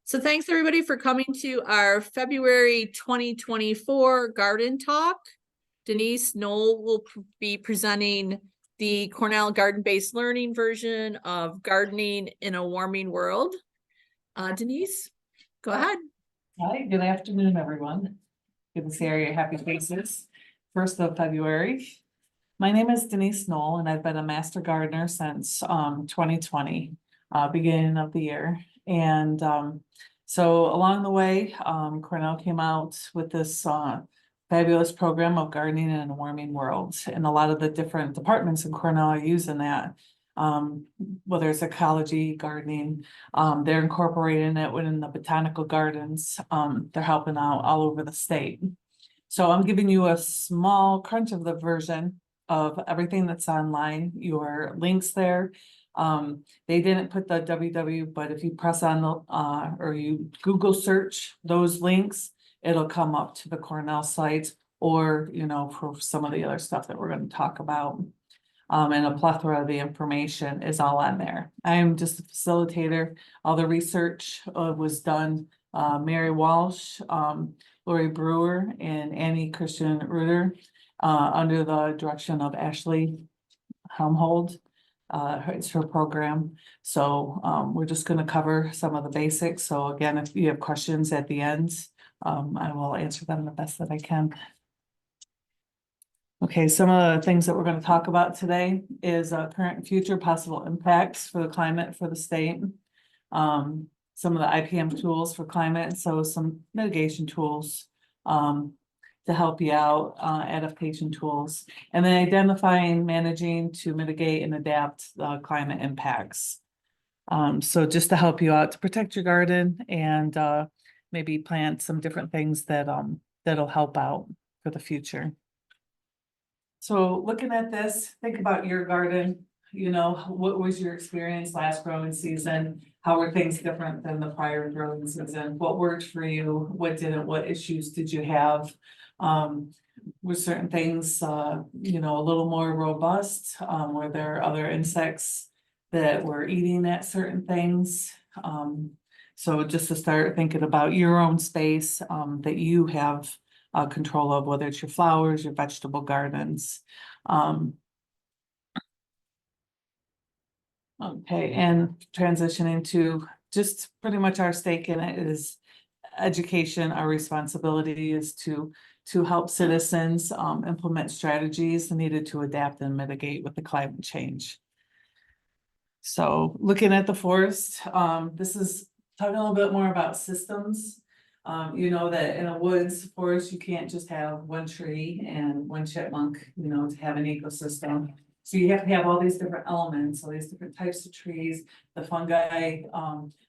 So thanks everybody for coming to our February 2024 garden talk. Denise Knoll will be presenting the Cornell garden-based learning version of Gardening in a Warming World. Denise, go ahead. Hi, good afternoon, everyone. Good to see all your happy faces. 1st of February. My name is Denise Knoll, and I've been a master gardener since 2020, beginning of the year. And so along the way, Cornell came out with this fabulous program of gardening in a warming world. And a lot of the different departments in Cornell are using that. Whether it's ecology, gardening, they're incorporating it within the botanical gardens. They're helping out all over the state. So I'm giving you a small crunch of the version of everything that's online, your links there. They didn't put the www, but if you press on the or you Google search those links, it'll come up to the Cornell site, or for some of the other stuff that we're going to talk about. And a plethora of the information is all on there. I am just a facilitator. All the research was done. Mary Walsh, Lori Brewer, and Annie Christian Reuter, under the direction of Ashley Helmhold. It's her program. So we're just going to cover some of the basics. So again, if you have questions at the end, I will answer them the best that I can. Okay, some of the things that we're going to talk about today is current and future possible impacts for the climate for the state. Some of the IPM tools for climate, so some mitigation tools to help you out, adaptation tools, and then identifying, managing to mitigate and adapt climate impacts. So just to help you out to protect your garden and maybe plant some different things that that'll help out for the future. So looking at this, think about your garden. What was your experience last growing season? How were things different than the prior growing season? What worked for you? What didn't? What issues did you have? Were certain things, a little more robust? Were there other insects that were eating at certain things? So just to start thinking about your own space that you have control of, whether it's your flowers, your vegetable gardens. Okay, and transitioning to just pretty much our stake in it is education. Our responsibility is to help citizens implement strategies needed to adapt and mitigate with the climate change. So looking at the forest, this is talking a little bit more about systems. That in a woods forest, you can't just have one tree and one chipmunk, to have an ecosystem. So you have to have all these different elements, all these different types of trees, the fungi,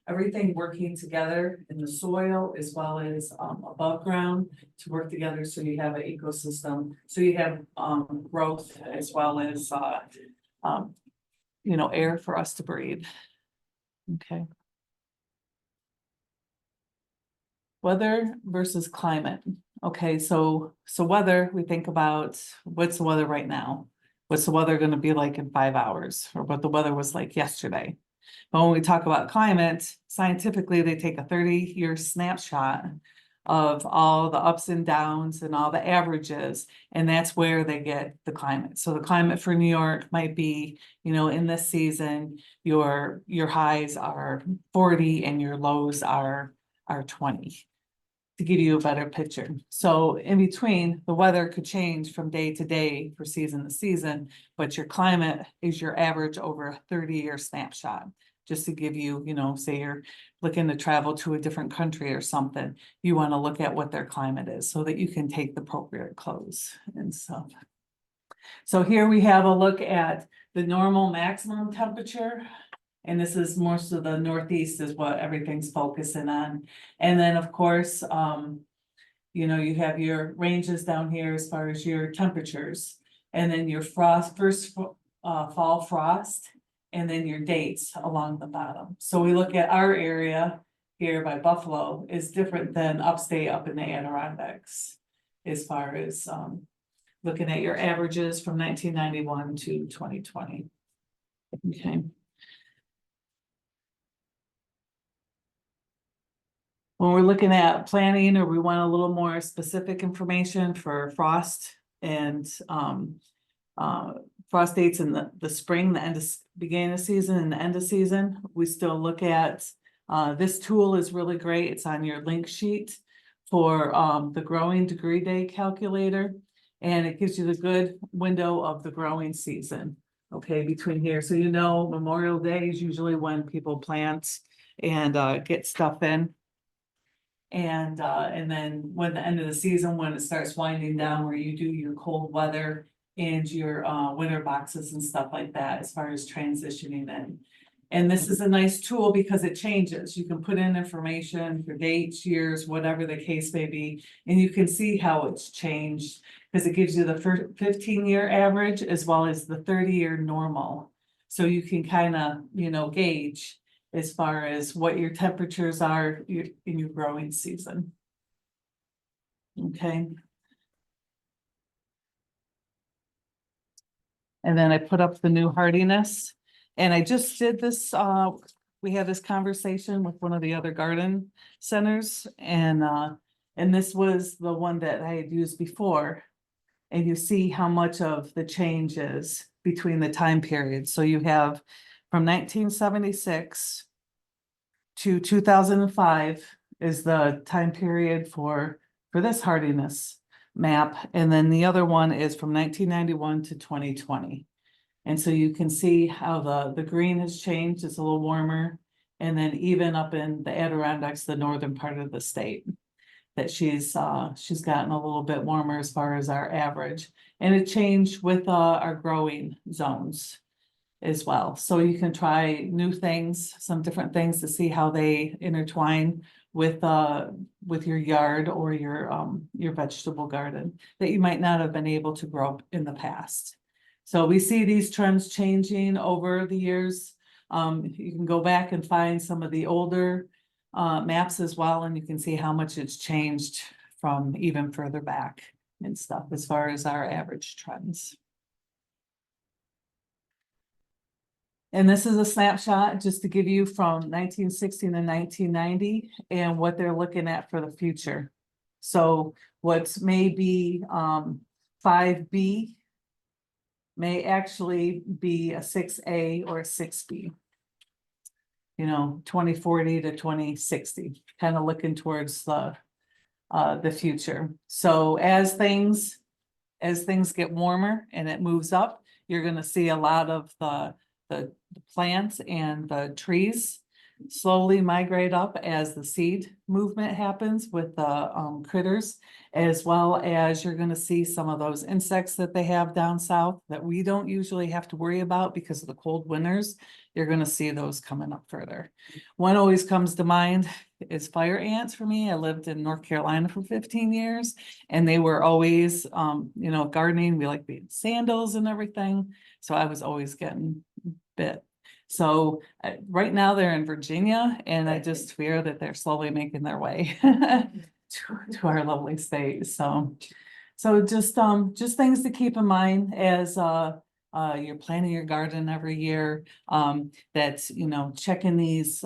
everything working together in the soil as well as above ground to work together. So you have an ecosystem. So you have growth as well as air for us to breathe. Okay. Weather versus climate. Okay, so weather, we think about what's the weather right now? What's the weather going to be like in 5 hours, or what the weather was like yesterday? But when we talk about climate, scientifically, they take a 30-year snapshot of all the ups and downs and all the averages, and that's where they get the climate. So the climate for New York might be, in this season, your highs are 40 and your lows are 20. To give you a better picture. So in between, the weather could change from day to day for season to season, but your climate is your average over a 30-year snapshot. Just to give you, say you're looking to travel to a different country or something, you want to look at what their climate is so that you can take the appropriate clothes and stuff. So here we have a look at the normal maximum temperature. And this is most of the Northeast is what everything's focusing on. And then of course, you have your ranges down here as far as your temperatures, and then your first fall frost, and then your dates along the bottom. So we look at our area here by Buffalo is different than upstate up in the Adirondacks as far as looking at your averages from 1991 to 2020. Okay. when we're looking at planning, or we want a little more specific information for frost and, frost dates in the spring, the beginning of season and the end of season, we still look at, this tool is really great. It's on your link sheet for, the growing degree day calculator. And it gives you the good window of the growing season, okay, between here. So you know, Memorial Day is usually when people plant and, get stuff in. And then when the end of the season, when it starts winding down, where you do your cold weather and your winter boxes and stuff like that, as far as transitioning in. And this is a nice tool because it changes. You can put in information for dates, years, whatever the case may be, and you can see how it's changed. Because it gives you the 15-year average as well as the 30-year normal. So you can kind of, gauge as far as what your temperatures are in your growing season. Okay. And then I put up the new hardiness, and I just did this, we had this conversation with one of the other garden centers, and this was the one that I had used before. And you see how much of the change is between the time periods. So you have from 1976 to 2005 is the time period for this hardiness map. And then the other one is from 1991 to 2020. And so you can see how the green has changed. It's a little warmer. And then even up in the Adirondacks, the northern part of the state, that she's gotten a little bit warmer as far as our average. And it changed with our growing zones as well. So you can try new things, some different things to see how they intertwine with your yard or your vegetable garden that you might not have been able to grow in the past. So we see these trends changing over the years. You can go back and find some of the older maps as well, and you can see how much it's changed from even further back and stuff as far as our average trends. And this is a snapshot just to give you from 1960 to 1990 and what they're looking at for the future. So what's maybe 5B may actually be a 6A or a 6B. 2040 to 2060, kind of looking towards the future. So as things get warmer and it moves up, you're going to see a lot of the plants and the trees slowly migrate up as the seed movement happens with the critters, as well as you're going to see some of those insects that they have down south that we don't usually have to worry about because of the cold winters. You're going to see those coming up further. One always comes to mind is fire ants for me. I lived in North Carolina for 15 years, and they were always, gardening. We like being sandals and everything. So I was always getting bit. So right now they're in Virginia, and I just fear that they're slowly making their way to our lovely state. So just things to keep in mind as you're planting your garden every year. That's checking these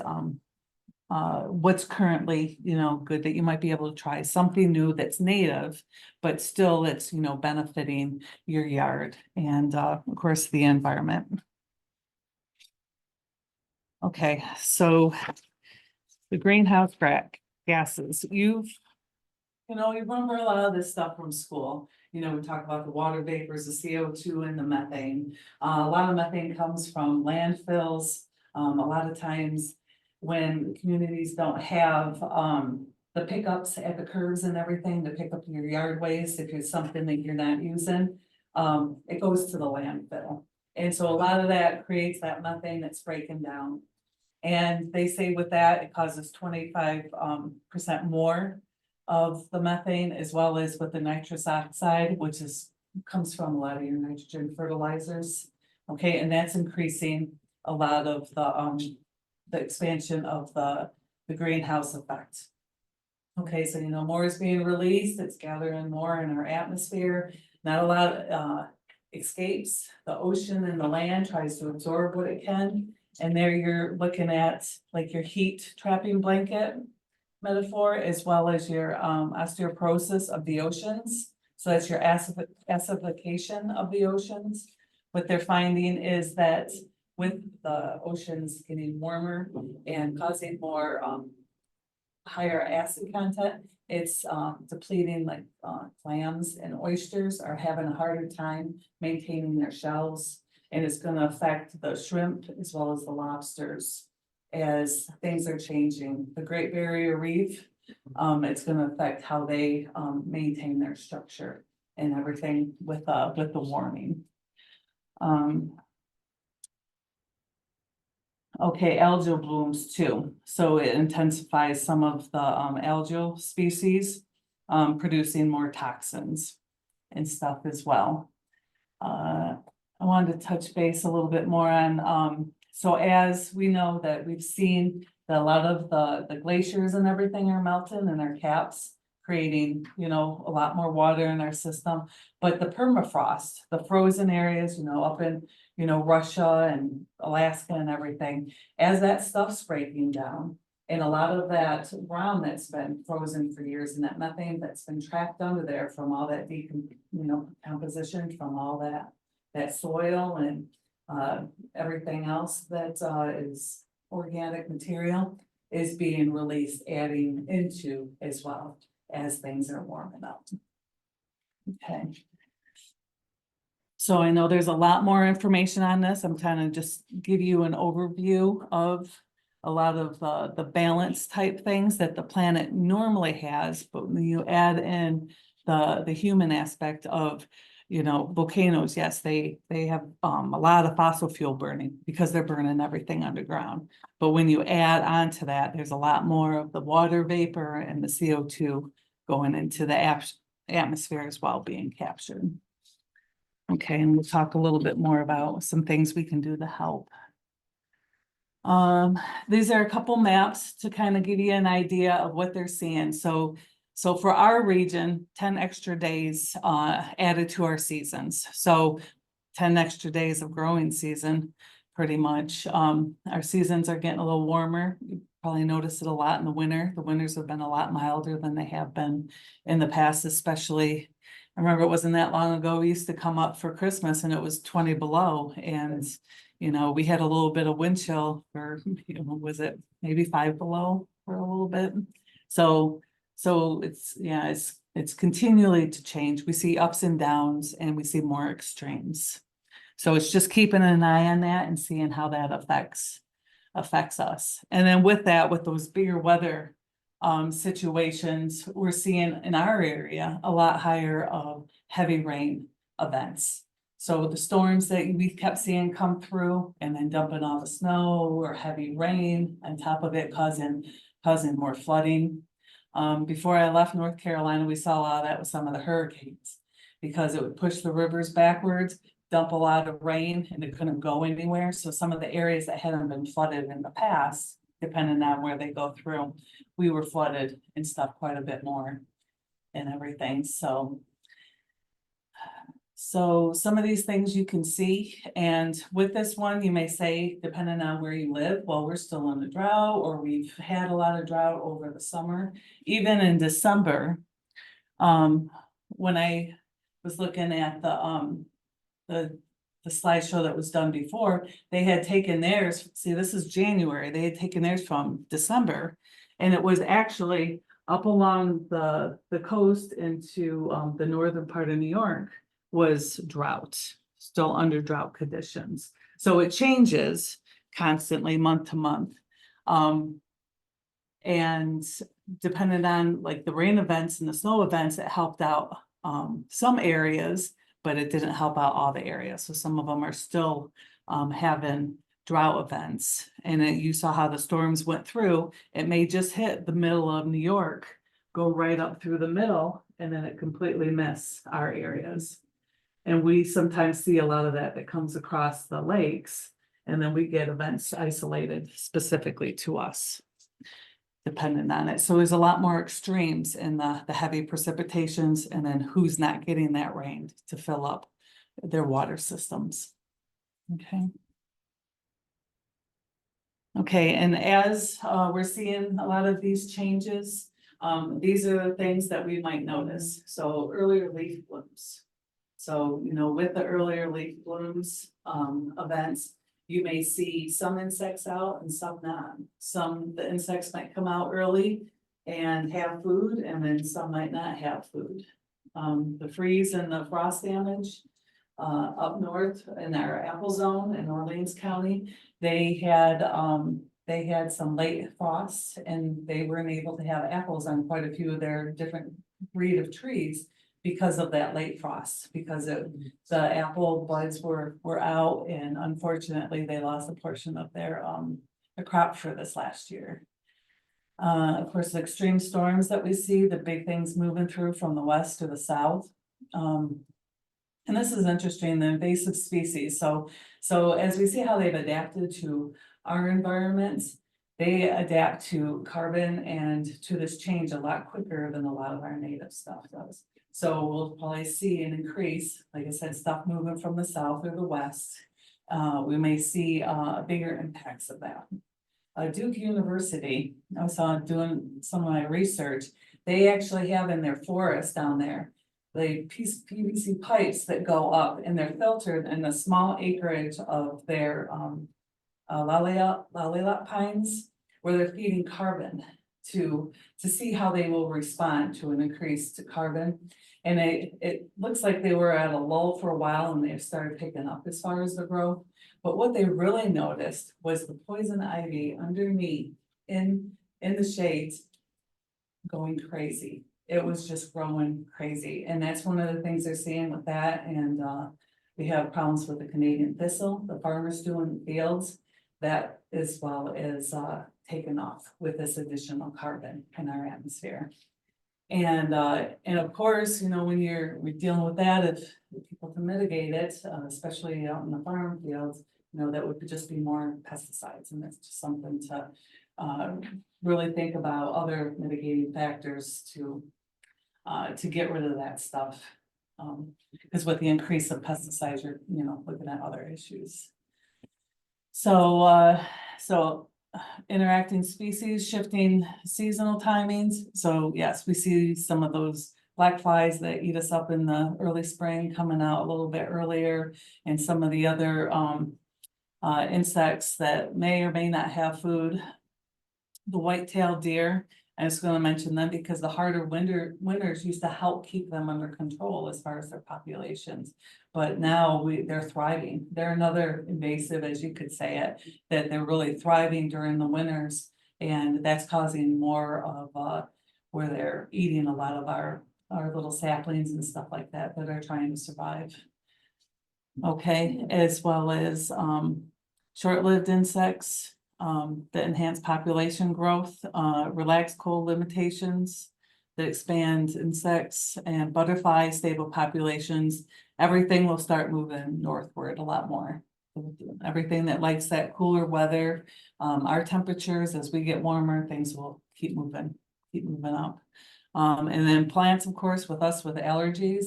what's currently good, that you might be able to try something new that's native, but still it's benefiting your yard and of course the environment. Okay, so the greenhouse gases, you remember a lot of this stuff from school. We talk about the water vapors, the CO2 and the methane. A lot of methane comes from landfills. A lot of times when communities don't have the pickups at the curbs and everything to pick up your yard waste, if it's something that you're not using, it goes to the landfill. And so a lot of that creates that methane that's breaking down. And they say with that, it causes 25% more of the methane, as well as with the nitrous oxide, which comes from a lot of your nitrogen fertilizers. Okay, and that's increasing a lot of the expansion of the greenhouse effect. Okay, so more is being released, it's gathering more in our atmosphere. Not a lot escapes. The ocean and the land tries to absorb what it can. And there you're looking at like your heat trapping blanket. metaphor, as well as your osteoporosis of the oceans. So that's your acidification of the oceans. What they're finding is that with the oceans getting warmer and causing more higher acid content, it's depleting, like clams and oysters are having a harder time maintaining their shells. And it's gonna affect the shrimp as well as the lobsters as things are changing. The Great Barrier Reef, it's gonna affect how they maintain their structure and everything with the warming. Okay, algal blooms too. So it intensifies some of the algal species, producing more toxins and stuff as well. I wanted to touch base a little bit more on, so as we know that we've seen that a lot of the glaciers and everything are melting and their caps, creating, you know, a lot more water in our system. But the permafrost, the frozen areas, you know, up in, you know, Russia and Alaska and everything, as that stuff's breaking down, and a lot of that ground that's been frozen for years, and that methane that's been trapped under there from all that composition from all that soil and everything else that is organic material is being released, adding into as well as things are warming up. Okay. So I know there's a lot more information on this. I'm trying to just give you an overview of a lot of the balance type things that the planet normally has, but when you add in the human aspect of, you know, volcanoes, yes, they have a lot of fossil fuel burning because they're burning everything underground. But when you add on to that, there's a lot more of the water vapor and the CO2 going into the atmosphere as well being captured. Okay, and we'll talk a little bit more about some things we can do to help. These are a couple maps to kind of give you an idea of what they're seeing. So for our region, 10 extra days added to our seasons. So 10 extra days of growing season, pretty much. Our seasons are getting a little warmer. You probably notice it a lot in the winter. The winters have been a lot milder than they have been in the past, especially. I remember it wasn't that long ago, we used to come up for Christmas and it was 20 below, and you know, we had a little bit of wind chill for, you know, was it maybe 5 below for a little bit? So it's, yeah, it's continually to change. We see ups and downs and we see more extremes. So it's just keeping an eye on that and seeing how that affects us. And then with that, with those bigger weather situations, we're seeing in our area a lot higher of heavy rain events. So the storms that we kept seeing come through and then dumping all the snow or heavy rain on top of it, causing more flooding. Before I left North Carolina, we saw a lot of that with some of the hurricanes, because it would push the rivers backwards, dump a lot of rain, and it couldn't go anywhere. So some of the areas that hadn't been flooded in the past, depending on where they go through, we were flooded and stuff quite a bit more and everything. So some of these things you can see, and with this one, you may say, depending on where you live, well, we're still in a drought, or we've had a lot of drought over the summer. Even in December, when I was looking at the slideshow that was done before, they had taken theirs, see, this is January, they had taken theirs from December, and it was actually up along the coast into the northern part of New York was drought, still under drought conditions. So it changes constantly month to month. And depending on like the rain events and the snow events, it helped out some areas, but it didn't help out all the areas. So some of them are still having drought events. And you saw how the storms went through. It may just hit the middle of New York, go right up through the middle, and then it completely miss our areas. And we sometimes see a lot of that comes across the lakes, and then we get events isolated specifically to us, depending on it. So there's a lot more extremes in the heavy precipitations, and then who's not getting that rain to fill up their water systems. Okay. Okay, and as we're seeing a lot of these changes, these are the things that we might notice. So earlier leaf blooms. So, with the earlier leaf blooms events, you may see some insects out and some not. The insects might come out early and have food, and then some might not have food. The freeze and the frost damage up north in our apple zone in Orleans County, they had some late frosts and they weren't able to have apples on quite a few of their different breed of trees because of that late frost, because the apple buds were out, and unfortunately they lost a portion of their crop for this last year. Of course, the extreme storms that we see, the big things moving through from the west to the south. And this is interesting, the invasive species. So as we see how they've adapted to our environments, they adapt to carbon and to this change a lot quicker than a lot of our native stuff does. So we'll probably see an increase, like I said, stuff moving from the south or the west. We may see bigger impacts of that. Duke University, I was doing some of my research, they actually have in their forest down there, the PVC pipes that go up, and they're filtered in a small acreage of their lalilot pines, where they're feeding carbon to see how they will respond to an increased carbon. And it looks like they were at a lull for a while and they've started picking up as far as the growth. But what they really noticed was the poison ivy underneath in the shades going crazy. It was just growing crazy. And that's one of the things they're seeing with that. And we have problems with the Canadian thistle, the farmers do in the fields, that as well as taken off with this additional carbon in our atmosphere. And of course, when we're dealing with that, if people can mitigate it, especially out in the farm fields, that would just be more pesticides, and that's just something to really think about, other mitigating factors to get rid of that stuff. Because with the increase of pesticides, you're looking at other issues. So interacting species, shifting seasonal timings. So yes, we see some of those black flies that eat us up in the early spring coming out a little bit earlier, and some of the other insects that may or may not have food. The white-tailed deer, I was going to mention them because the harder winters used to help keep them under control as far as their populations. But now they're thriving. They're another invasive, as you could say it, that they're really thriving during the winters. And that's causing more of where they're eating a lot of our little saplings and stuff like that are trying to survive. Okay, as well as short-lived insects that enhance population growth, relax cold limitations that expand insects and butterfly stable populations. Everything will start moving northward a lot more. Everything that likes that cooler weather, our temperatures, as we get warmer, things will keep moving up. And then plants, of course, with allergies,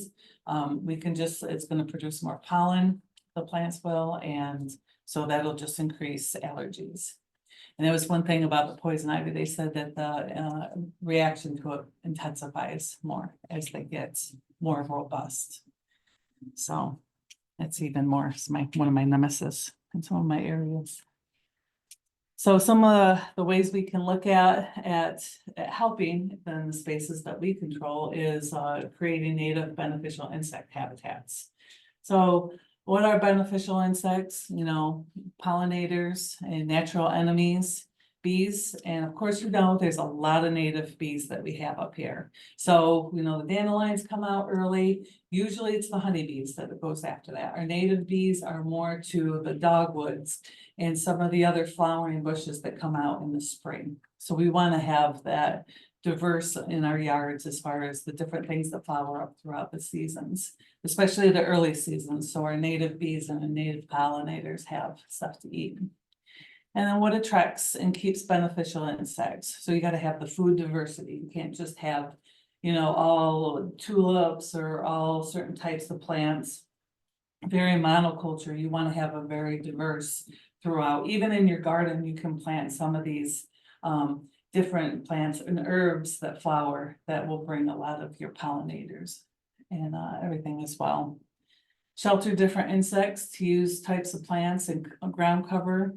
it's going to produce more pollen, the plants will, and so that'll just increase allergies. And there was one thing about the poison ivy, they said that the reaction to it intensifies more as they get more robust. So that's even more, it's one of my nemesis in some of my areas. So some of the ways we can look at helping in the spaces that we control is creating native beneficial insect habitats. So what are beneficial insects? Pollinators and natural enemies, bees. And of course, there's a lot of native bees that we have up here. So, the dandelions come out early. Usually it's the honeybees that goes after that. Our native bees are more to the dogwoods and some of the other flowering bushes that come out in the spring. So we want to have that diverse in our yards as far as the different things that flower up throughout the seasons, especially the early seasons. So our native bees and our native pollinators have stuff to eat. And then what attracts and keeps beneficial insects? So you got to have the food diversity. You can't just have, all tulips or all certain types of plants. Very monoculture. You want to have a very diverse throughout. Even in your garden, you can plant some of these different plants and herbs that flower that will bring a lot of your pollinators and everything as well. Shelter different insects, to use types of plants and ground cover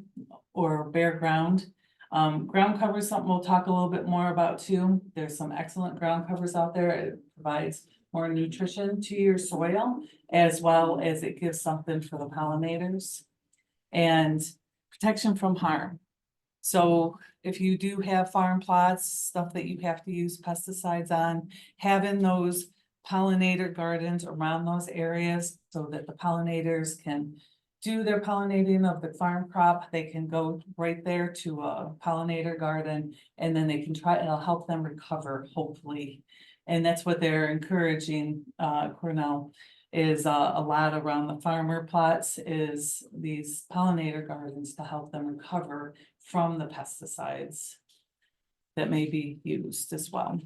or bare ground. Ground cover is something we'll talk a little bit more about too. There's some excellent ground covers out there. It provides more nutrition to your soil, as well as it gives something for the pollinators. And protection from harm. So if you do have farm plots, stuff that you have to use pesticides on, having those pollinator gardens around those areas so that the pollinators can do their pollinating of the farm crop, they can go right there to a pollinator garden, and then they can try, it'll help them recover, hopefully. And that's what they're encouraging, Cornell, is a lot around the farmer plots, is these pollinator gardens to help them recover from the pesticides that may be used as well.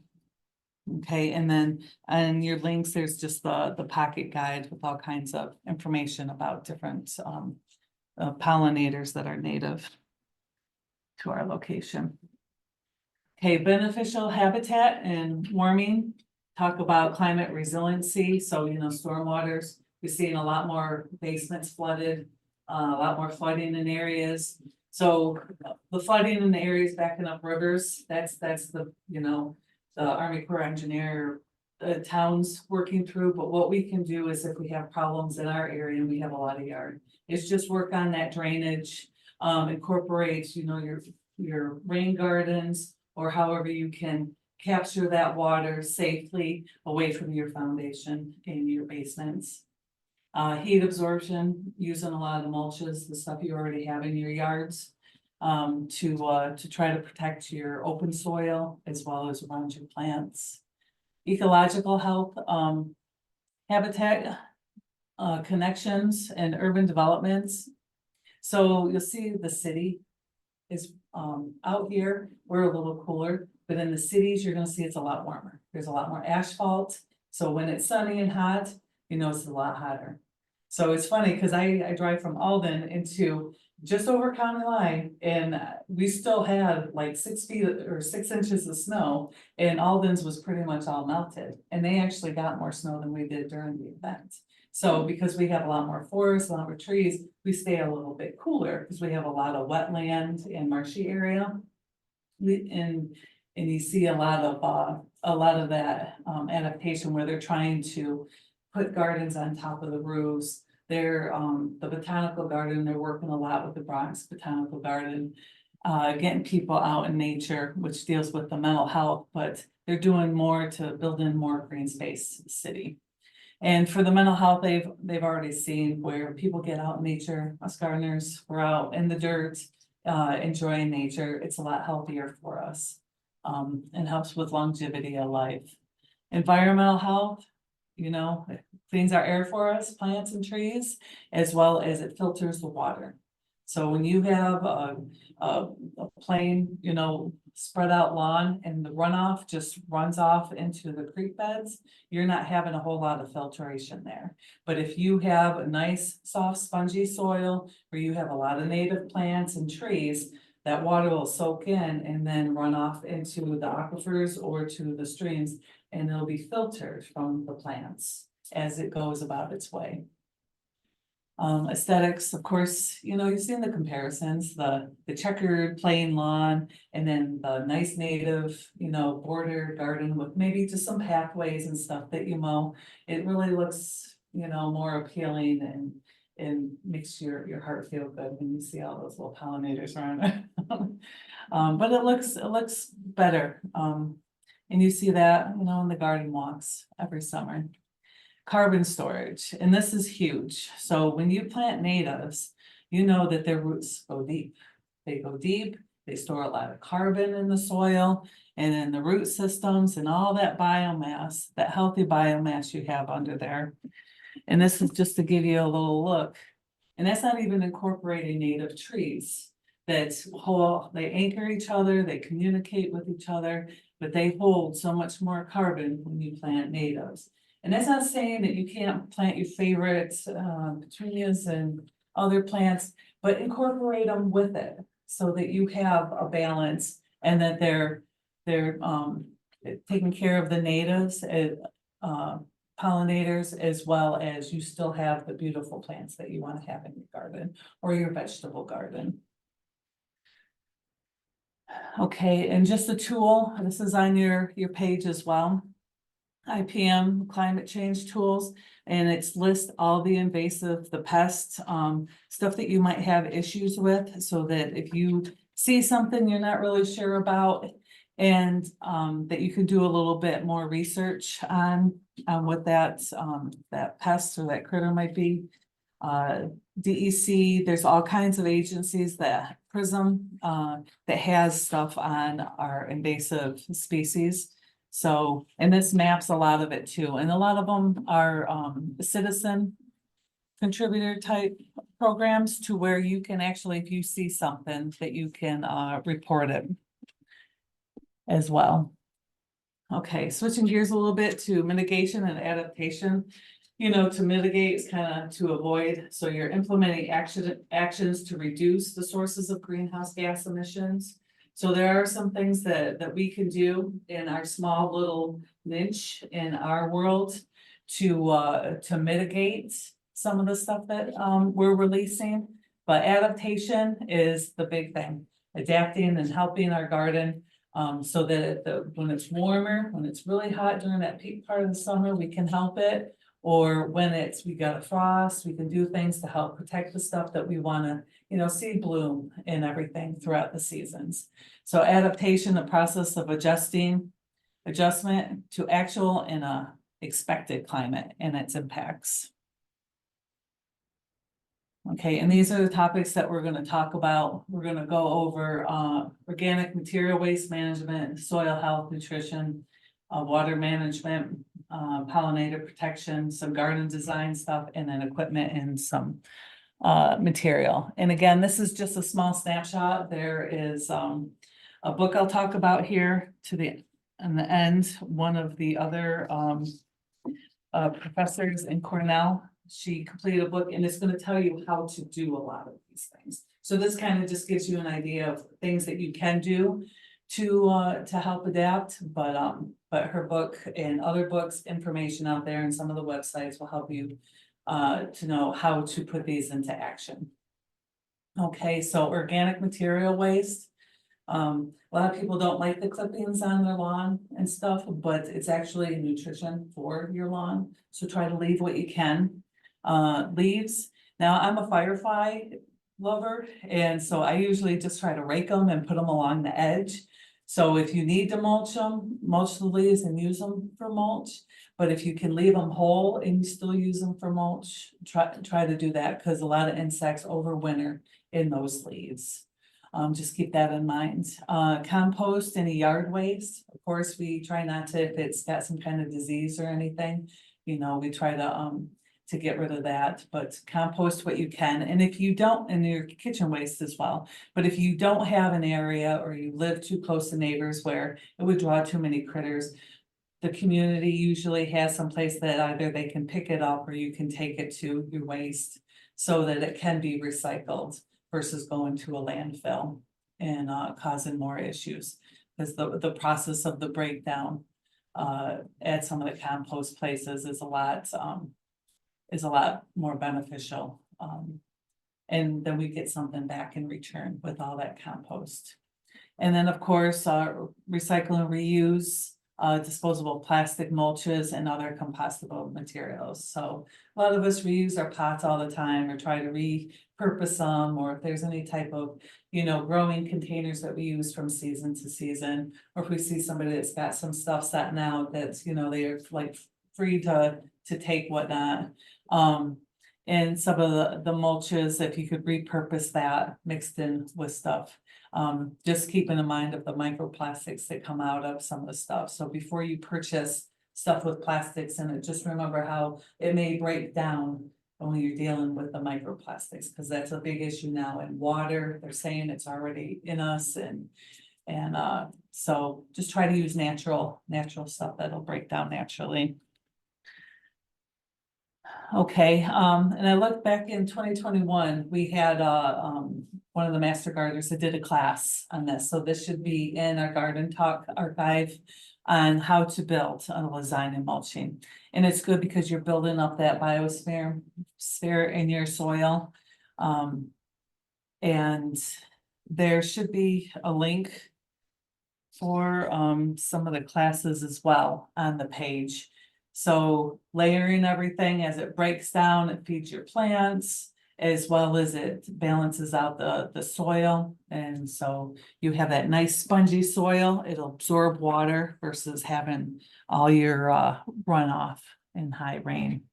Okay, and then on your links, there's just the pocket guide with all kinds of information about different pollinators that are native to our location. Okay, beneficial habitat and warming. Talk about climate resiliency. So, you know, stormwaters, we're seeing a lot more basements flooded, a lot more flooding in areas. So the flooding in the areas backing up rivers, that's the, you know, the Army Corps of Engineer towns working through. But what we can do is, if we have problems in our area and we have a lot of yard, is just work on that drainage, incorporate, you know, your rain gardens, or however you can capture that water safely away from your foundation in your basements. Heat absorption, using a lot of the mulches, the stuff you already have in your yards, to try to protect your open soil as well as around your plants. Ecological health, habitat, connections and urban developments. So you'll see the city is out here, we're a little cooler, but in the cities, you're gonna see it's a lot warmer. There's a lot more asphalt. So when it's sunny and hot, you know, it's a lot hotter. So it's funny, because I drive from Alden into just over county line, and we still had like 6 feet or 6 inches of snow, and Alden's was pretty much all melted. And they actually got more snow than we did during the event. So because we have a lot more forests, a lot more trees, we stay a little bit cooler because we have a lot of wetland and marshy area. And you see a lot of that adaptation where they're trying to put gardens on top of the roofs. They're the botanical garden, they're working a lot with the Bronx Botanical Garden, getting people out in nature, which deals with the mental health, but they're doing more to build in more green space city. And for the mental health, they've already seen where people get out in nature, us gardeners, we're out in the dirt, enjoying nature. It's a lot healthier for us, and helps with longevity of life. Environmental health, you know, it cleans our air for us, plants and trees, as well as it filters the water. So when you have a plain, you know, spread out lawn and the runoff just runs off into the creek beds, you're not having a whole lot of filtration there. But if you have a nice, soft, spongy soil where you have a lot of native plants and trees, that water will soak in and then run off into the aquifers or to the streams, and it'll be filtered from the plants as it goes about its way. Aesthetics, of course, you know, you've seen the comparisons, the checkered plain lawn, and then the nice native, you know, border garden with maybe just some pathways and stuff that you mow. It really looks, you know, more appealing and makes your heart feel good when you see all those little pollinators around it. But it looks better. And you see that, you know, in the garden walks every summer. Carbon storage, and this is huge. So when you plant natives, you know that their roots go deep. They go deep, they store a lot of carbon in the soil and in the root systems and all that biomass, that healthy biomass you have under there. And this is just to give you a little look. And that's not even incorporating native trees that they anchor each other, they communicate with each other, but they hold so much more carbon when you plant natives. And that's not saying that you can't plant your favorite petunias and other plants, but incorporate them with it so that you have a balance and that they're taking care of the natives, pollinators, as well as you still have the beautiful plants that you want to have in your garden or your vegetable garden. Okay, and just a tool, this is on your page as well. IPM climate change tools, and it's list all the invasive, the pests, stuff that you might have issues with, so that if you see something you're not really sure about, and that you can do a little bit more research on what that pest or that critter might be. DEC, there's all kinds of agencies, that PRISM, that has stuff on our invasive species. So, and this maps a lot of it too, and a lot of them are citizen contributor type programs, to where you can actually, if you see something, that you can report it as well. Okay, switching gears a little bit to mitigation and adaptation. You know, to mitigate is kind of to avoid, so you're implementing actions to reduce the sources of greenhouse gas emissions. So there are some things that we can do in our small little niche in our world to mitigate some of the stuff that we're releasing. But adaptation is the big thing, adapting and helping our garden, so that when it's warmer, when it's really hot during that peak part of the summer, we can help it. Or when we got a frost, we can do things to help protect the stuff that we want to, you know, see bloom and everything throughout the seasons. So adaptation, the process of adjustment to actual and expected climate and its impacts. Okay, and these are the topics that we're going to talk about. We're going to go over organic material waste management, soil health, nutrition, water management, pollinator protection, some garden design stuff, and then equipment and some material. And again, this is just a small snapshot. There is a book I'll talk about here in the end. One of the other professors in Cornell, she completed a book, and it's going to tell you how to do a lot of these things. So this kind of just gives you an idea of things that you can do to help adapt, but her book and other books, information out there, and some of the websites will help you to know how to put these into action. Okay, so organic material waste. A lot of people don't like the clippings on their lawn and stuff, but it's actually nutrition for your lawn. So try to leave what you can. Leaves. Now I'm a firefly lover, and so I usually just try to rake them and put them along the edge. So if you need to mulch them, mulch the leaves and use them for mulch. But if you can leave them whole and you still use them for mulch, try to do that, because a lot of insects overwinter in those leaves. Just keep that in mind. Compost any yard waste. Of course, we try not to, if it's got some kind of disease or anything, you know, we try to get rid of that, but compost what you can. And if you don't, and your kitchen waste as well, but if you don't have an area or you live too close to neighbors where it would draw too many critters, the community usually has some place that either they can pick it up or you can take it to your waste so that it can be recycled versus going to a landfill and causing more issues. Because the process of the breakdown at some of the compost places is a lot more beneficial. And then we get something back in return with all that compost. And then, of course, recycle and reuse, disposable plastic mulches and other compostable materials. So a lot of us reuse our pots all the time, or try to repurpose them, or if there's any type of, you know, growing containers that we use from season to season, or if we see somebody that's got some stuff setting out that's, you know, they're like free to take whatnot. And some of the mulches, if you could repurpose that mixed in with stuff. Just keeping in mind of the microplastics that come out of some of the stuff. So before you purchase stuff with plastics in it, just remember how it may break down when you're dealing with the microplastics, because that's a big issue now in water. They're saying it's already in us, and so just try to use natural stuff that'll break down naturally. Okay, and I looked back in 2021, we had, one of the master gardeners that did a class on this, so this should be in our garden talk archive on how to build on lasagna and mulching. And it's good because you're building up that sphere in your soil. And there should be a link for, some of the classes as well on the page. So layering everything as it breaks down, it feeds your plants as well as it balances out the soil. And so you have that nice spongy soil. It'll absorb water versus having all your runoff in high rain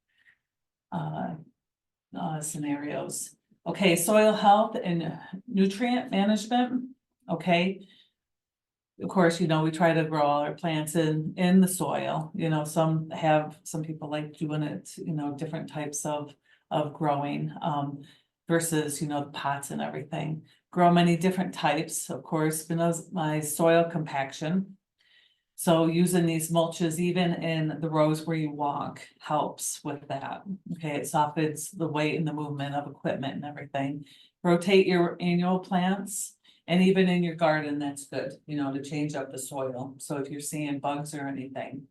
scenarios. Okay, soil health and nutrient management. Okay. Of course, we try to grow all our plants in the soil, some people like doing it, different types of growing, versus, the pots and everything. Grow many different types, of course, my soil compaction. So using these mulches even in the rows where you walk helps with that. Okay, it softens the weight and the movement of equipment and everything. Rotate your annual plants. And even in your garden, that's good, to change up the soil. So if you're seeing bugs or anything,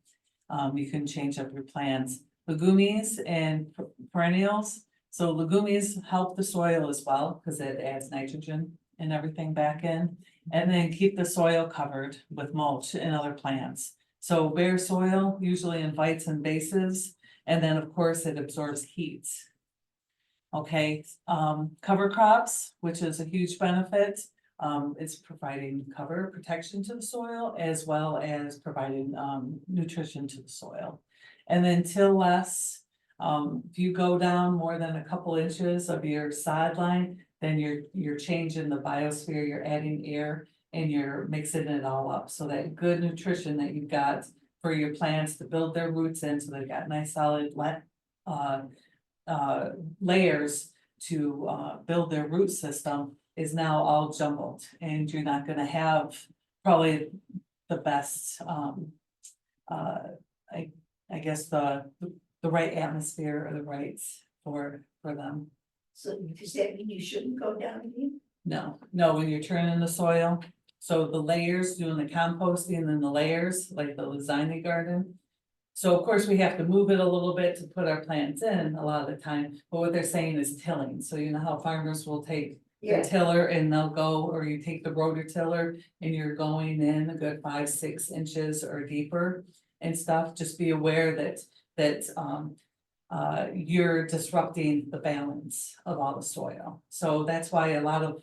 you can change up your plants. Legumes and perennials. So legumes help the soil as well because it adds nitrogen and everything back in. And then keep the soil covered with mulch and other plants. So bare soil usually invites invasives. And then of course it absorbs heat. Okay, cover crops, which is a huge benefit. It's providing cover protection to the soil as well as providing nutrition to the soil. And then till less, if you go down more than a couple inches of your sod line, then you're changing the biosphere, you're adding air and you're mixing it all up. So that good nutrition that you've got for your plants to build their roots in, so they've got nice solid layers to build their root system is now all jumbled, and you're not gonna have probably the best, I guess the right atmosphere or the rights for them. So does that mean you shouldn't go down again? No, when you're turning the soil, so the layers, doing the composting and then the layers, like the lasagna garden. So of course, we have to move it a little bit to put our plants in a lot of the time, but what they're saying is tilling. So you know how farmers will take the tiller and they'll go, or you take the rototiller and you're going in a good 5-6 inches or deeper and stuff. Just be aware that you're disrupting the balance of all the soil. So that's why a lot of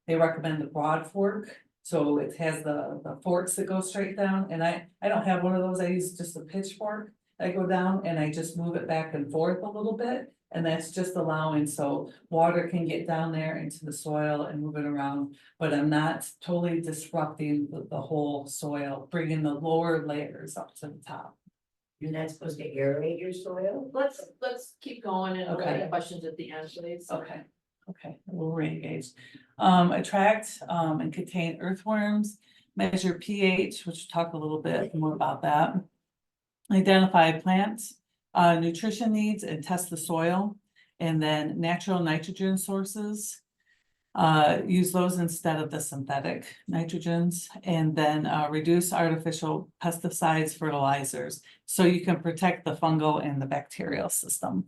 they recommend the broad fork. So it has the forks that go straight down, and I don't have one of those. I use just a pitchfork. I go down and I just move it back and forth a little bit. And that's just allowing so water can get down there into the soil and move it around, but I'm not totally disrupting the whole soil, bringing the lower layers up to the top. You're not supposed to aerate your soil? Let's keep going and we'll Okay. take questions at the end, please. Okay, we'll re-engage. Attract and contain earthworms, measure pH, which we'll talk a little bit more about that. Identify plants, nutrition needs and test the soil, and then natural nitrogen sources. Use those instead of the synthetic nitrogens, and then reduce artificial pesticides, fertilizers, so you can protect the fungal and the bacterial system.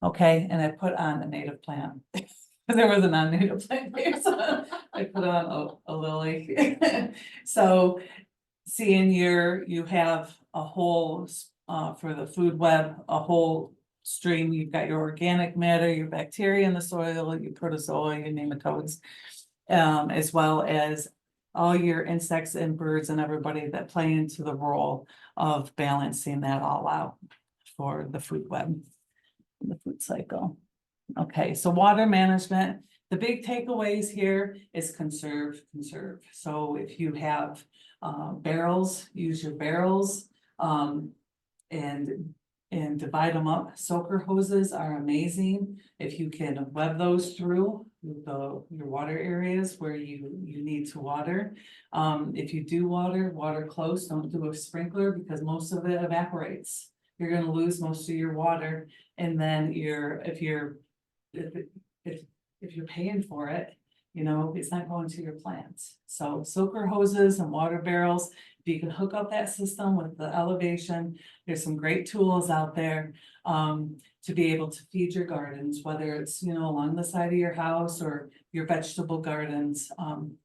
Okay, and I put on a native plant. There was a non-native plant here, so I put on a lily. So seeing you have a whole, for the food web, a whole stream. You've got your organic matter, your bacteria in the soil, your protozoa, your nematodes, as well as all your insects and birds and everybody that play into the role of balancing that all out for the food web, the food cycle. Okay, so water management, the big takeaways here is conserve. So if you have barrels, use your barrels, and divide them up. Soaker hoses are amazing. If you can web those through your water areas where you need to water. If you do water close, don't do a sprinkler because most of it evaporates. you're gonna lose most of your water. And then if you're paying for it, you know, it's not going to your plants. So soaker hoses and water barrels, if you can hook up that system with the elevation, there's some great tools out there. To be able to feed your gardens, whether it's, you know, along the side of your house or your vegetable gardens,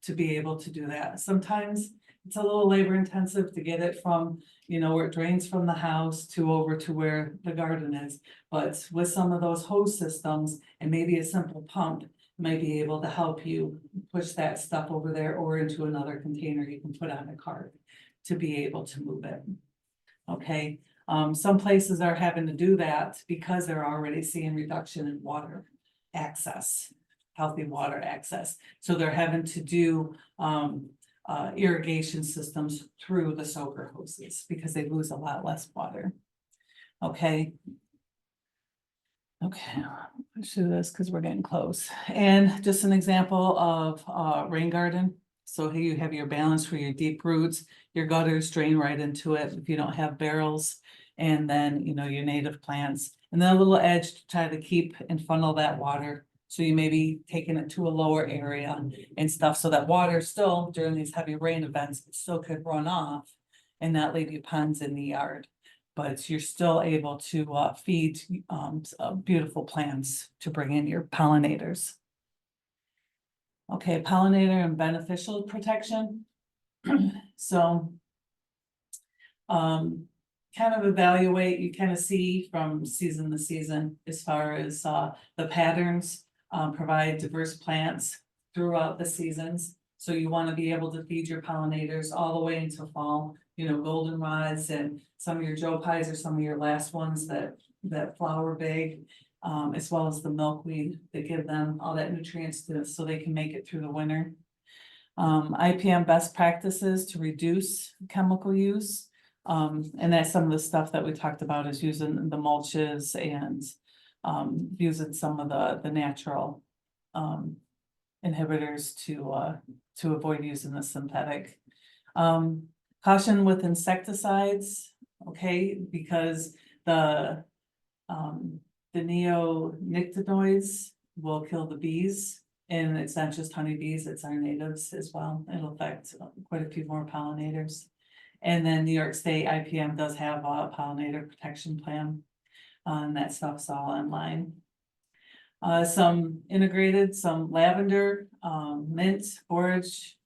to be able to do that. Sometimes it's a little labor intensive to get it from, you know, where it drains from the house to over to where the garden is. But with some of those hose systems and maybe a simple pump might be able to help you push that stuff over there or into another container you can put on a cart to be able to move it. Okay, some places are having to do that because they're already seeing reduction in water access, healthy water access. So they're having to do irrigation systems through the soaker hoses because they lose a lot less water. Okay. Okay, let's do this because we're getting close. And just an example of rain garden. So here you have your balance for your deep roots, your gutters drain right into it if you don't have barrels. And then, you know, your native plants, and then a little edge to try to keep and funnel that water. So you may be taking it to a lower area and stuff, so that water still during these heavy rain events still could run off and not leave you ponds in the yard. But you're still able to feed beautiful plants to bring in your pollinators. Okay, pollinator and beneficial protection. So kind of evaluate, you kind of see from season to season as far as the patterns, provide diverse plants throughout the seasons. So you want to be able to feed your pollinators all the way into fall, you know, goldenrods and some of your Joe pies are some of your last ones that flower big, as well as the milkweed that give them all that nutrients so they can make it through the winter. IPM best practices to reduce chemical use. And that's some of the stuff that we talked about is using the mulches and using some of the natural inhibitors to avoid using the synthetic. Caution with insecticides, okay, because the neonicotinoids will kill the bees. And it's not just honeybees, it's our natives as well. It'll affect quite a few more pollinators. And then New York State IPM does have a pollinator protection plan. And that stuff's all online. Some integrated, some lavender, mint, borage,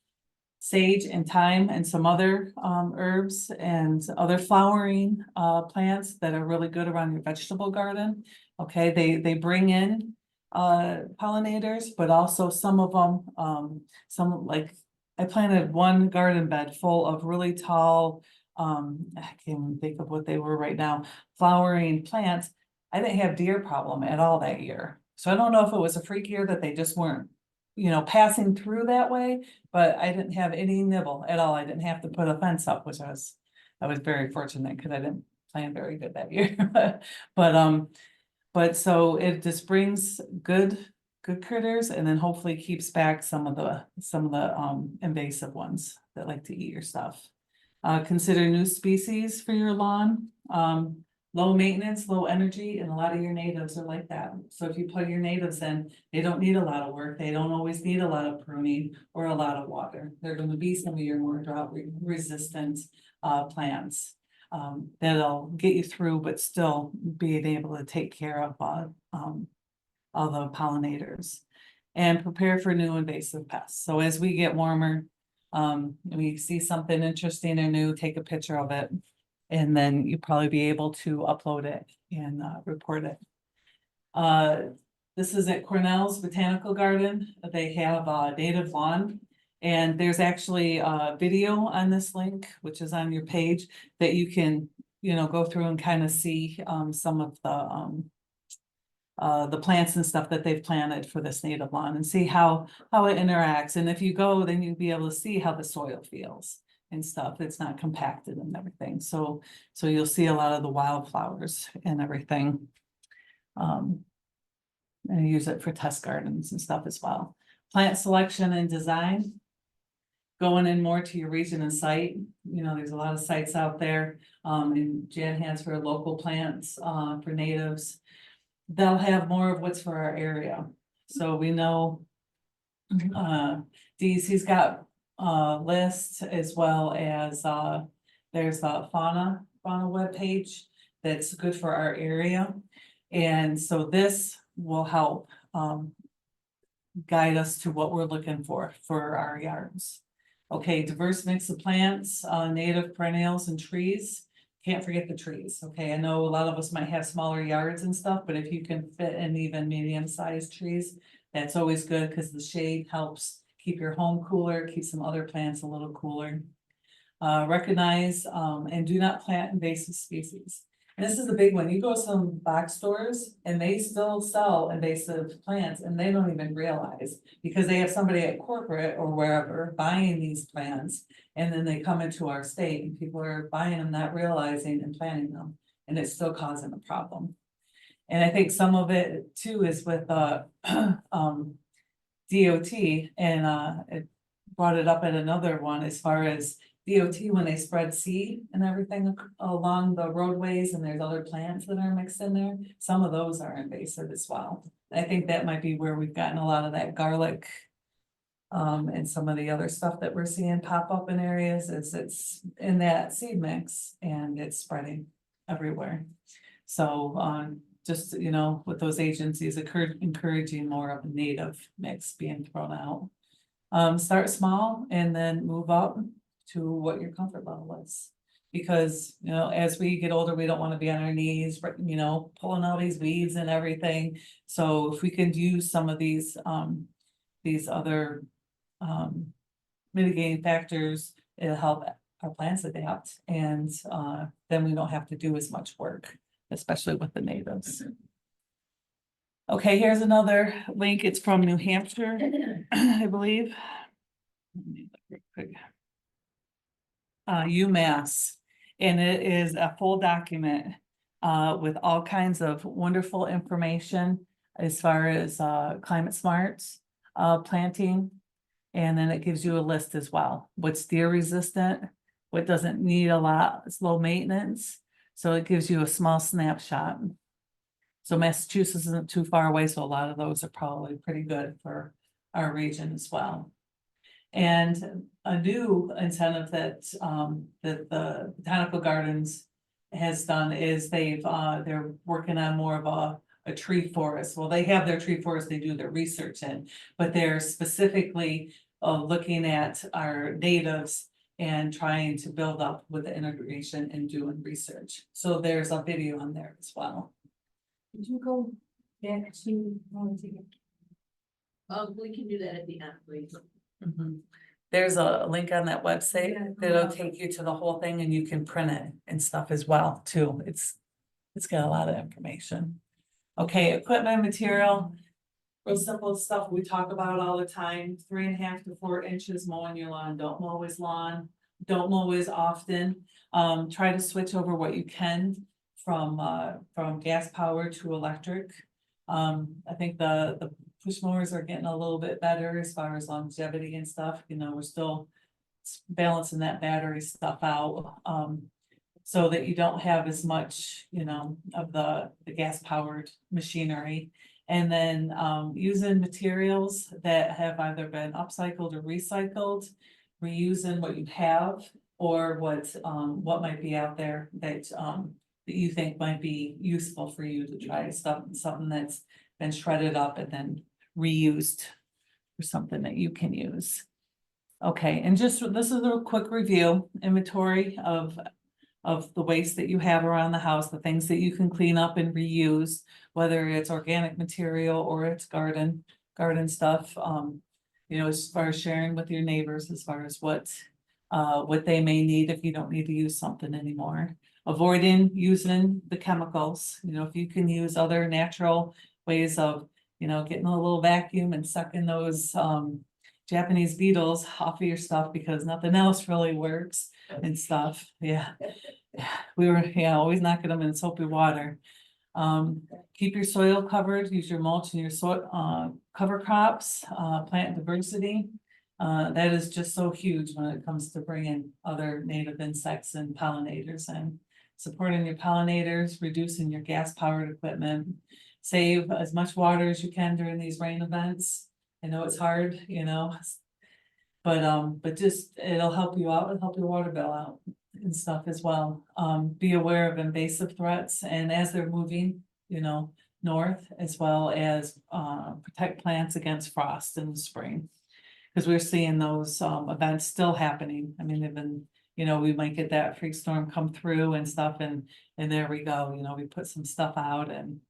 sage and thyme, and some other herbs and other flowering plants that are really good around your vegetable garden. Okay, they bring in pollinators, but also some of them, some like I planted one garden bed full of really tall, I can't even think of what they were right now, flowering plants. I didn't have deer problem at all that year. So I don't know if it was a freak year that they just weren't, you know, passing through that way, but I didn't have any nibble at all. I didn't have to put a fence up, which I was very fortunate because I didn't plan very good that year. But so it just brings good critters and then hopefully keeps back some of the invasive ones that like to eat your stuff. Consider new species for your lawn. Low maintenance, low energy, and a lot of your natives are like that. So if you put your natives in, they don't need a lot of work. They don't always need a lot of pruning or a lot of water. They're going to be some of your more drought resistant plants that'll get you through, but still being able to take care of all the pollinators and prepare for new invasive pests. So as we get warmer, we see something interesting or new, take a picture of it. And then you'll probably be able to upload it and report it. This is at Cornell's Botanical Garden. They have a native lawn. And there's actually a video on this link, which is on your page, that you can, you know, go through and kind of see some of the plants and stuff that they've planted for this native lawn and see how it interacts. And if you go, then you'll be able to see how the soil feels and stuff. It's not compacted and everything. So you'll see a lot of the wildflowers and everything. And I use it for test gardens and stuff as well. Plant selection and design. going in more to your region and site, you know, there's a lot of sites out there, and Jan has for local plants, for natives. They'll have more of what's for our area, so we know. DEC's got lists as well as, there's a fauna webpage that's good for our area. And so this will help, guide us to what we're looking for our yards. Okay, diverse mix of plants, native perennials and trees. Can't forget the trees, okay? I know a lot of us might have smaller yards and stuff, but if you can fit in even medium-sized trees, that's always good because the shade helps keep your home cooler, keep some other plants a little cooler. Recognize, and do not plant invasive species. And this is a big one. You go to some box stores and they still sell invasive plants and they don't even realize because they have somebody at corporate or wherever buying these plants. And then they come into our state and people are buying them, not realizing and planting them, and it's still causing a problem. And I think some of it too is with DOT, and it brought it up at another one as far as DOT, when they spread seed and everything along the roadways and there's other plants that are mixed in there, some of those are invasive as well. I think that might be where we've gotten a lot of that garlic. And some of the other stuff that we're seeing pop up in areas is it's in that seed mix and it's spreading everywhere. So, just, you know, with those agencies encouraging more of a native mix being thrown out. Start small and then move up to what your comfort level is. Because, you know, as we get older, we don't want to be on our knees, you know, pulling all these weeds and everything. So if we can use some of these other mitigating factors, it'll help our plants adapt, and then we don't have to do as much work, especially with the natives. Okay, here's another link. It's from New Hampshire, I believe. Let me look real quick. UMass, and it is a full document with all kinds of wonderful information as far as climate smart planting. And then it gives you a list as well. What's deer resistant, what doesn't need a lot, it's low maintenance. So it gives you a small snapshot. So Massachusetts isn't too far away, so a lot of those are probably pretty good for our region as well. And a new incentive that the Botanical Gardens has done is they're working on more of a tree forest. Well, they have their tree forest they do their research in, but they're specifically looking at our natives and trying to build up with the integration and doing research. So there's a video on there as well. Did you go back to? We can do that at the end, please. There's a link on that website that'll take you to the whole thing and you can print it and stuff as well too. It's got a lot of information. Okay, equipment, material, real simple stuff we talk about all the time, 3.5 to 4 inches mowing your lawn. Don't mow his lawn, don't mow as often. Try to switch over what you can from gas power to electric. I think the push mowers are getting a little bit better as far as longevity and stuff. You know, we're still balancing that battery stuff out. So that you don't have as much, you know, of the gas powered machinery. And then using materials that have either been upcycled or recycled, reusing what you have or what might be out there that you think might be useful for you to try something that's been shredded up and then reused for something that you can use. Okay, and this is a quick review, inventory of the waste that you have around the house, the things that you can clean up and reuse, whether it's organic material or it's garden stuff. You know, as far as sharing with your neighbors, as far as what they may need if you don't need to use something anymore. Avoiding using the chemicals, you know, if you can use other natural ways of, you know, getting a little vacuum and sucking those Japanese beetles off of your stuff because nothing else really works and stuff. Yeah. We were always knocking them in soapy water. Keep your soil covered, use your mulch and your soil cover crops, plant diversity. That is just so huge when it comes to bringing other native insects and pollinators and supporting your pollinators, reducing your gas powered equipment. Save as much water as you can during these rain events. I know it's hard, you know. But just, it'll help you out, it'll help your water bill out and stuff as well. Be aware of invasive threats and as they're moving, you know, north, as well as protect plants against frost in the spring. Cause we're seeing those events still happening. I mean, they've been, you know, we might get that freak storm come through and stuff, and there we go, you know, we put some stuff out and,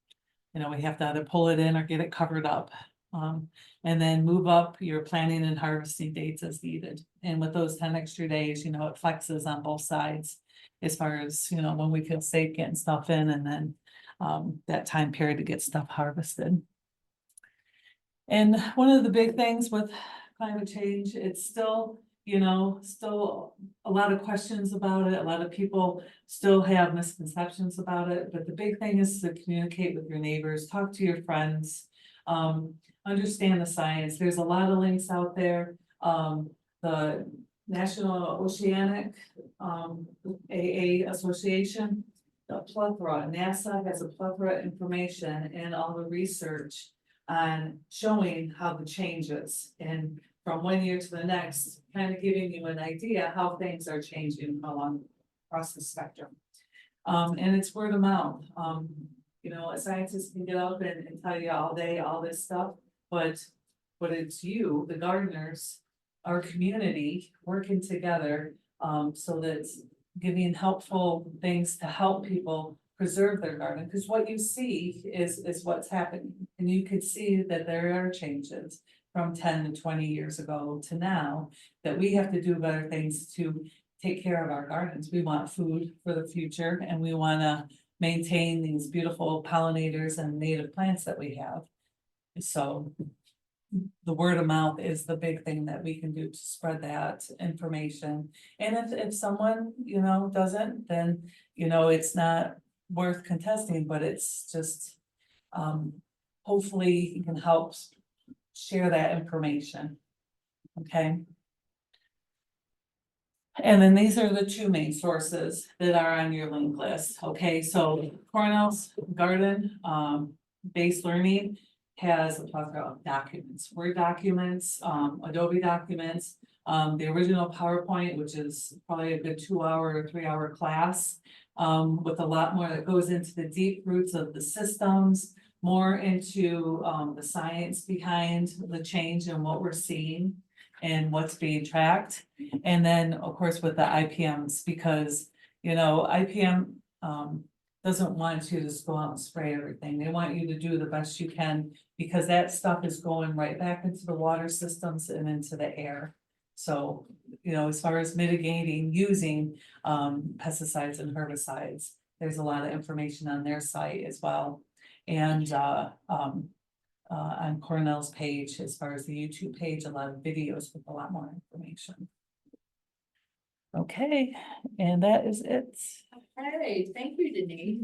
you know, we have to either pull it in or get it covered up. And then move up your planting and harvesting dates as needed. And with those 10 extra days, you know, it flexes on both sides. As far as, you know, when we feel safe getting stuff in, and then that time period to get stuff harvested. And one of the big things with climate change, it's still, you know, still a lot of questions about it. A lot of people still have misconceptions about it, but the big thing is to communicate with your neighbors, talk to your friends, understand the science. There's a lot of links out there. The National Oceanic AA Association, the plethora, NASA has a plethora of information and all the research on showing how the changes and from one year to the next, kind of giving you an idea how things are changing along across the spectrum. And it's word of mouth. You know, a scientist can get up and tell you all day, all this stuff, but it's you, the gardeners, our community working together, so that's giving helpful things to help people preserve their garden, because what you see is what's happening. And you could see that there are changes from 10 to 20 years ago to now, that we have to do better things to take care of our gardens. We want food for the future, and we want to maintain these beautiful pollinators and native plants that we have. So the word of mouth is the big thing that we can do to spread that information. And if someone, you know, doesn't, then, you know, it's not worth contesting, but it's just, hopefully you can help share that information. Okay. And then these are the two main sources that are on your link list. Okay, so Cornell's Garden Based Learning has a plethora of documents, Word documents, Adobe documents, the original PowerPoint, which is probably a good 2-hour or 3-hour class, with a lot more that goes into the deep roots of the systems, more into the science behind the change and what we're seeing and what's being tracked. And then, of course, with the IPMs, because, you know, IPM doesn't want you to just go out and spray everything. They want you to do the best you can, because that stuff is going right back into the water systems and into the air. So, you know, as far as mitigating using pesticides and herbicides, there's a lot of information on their site as well. And on Cornell's page, as far as the YouTube page, a lot of videos with a lot more information. Okay, and that is it. Okay, thank you, Denise.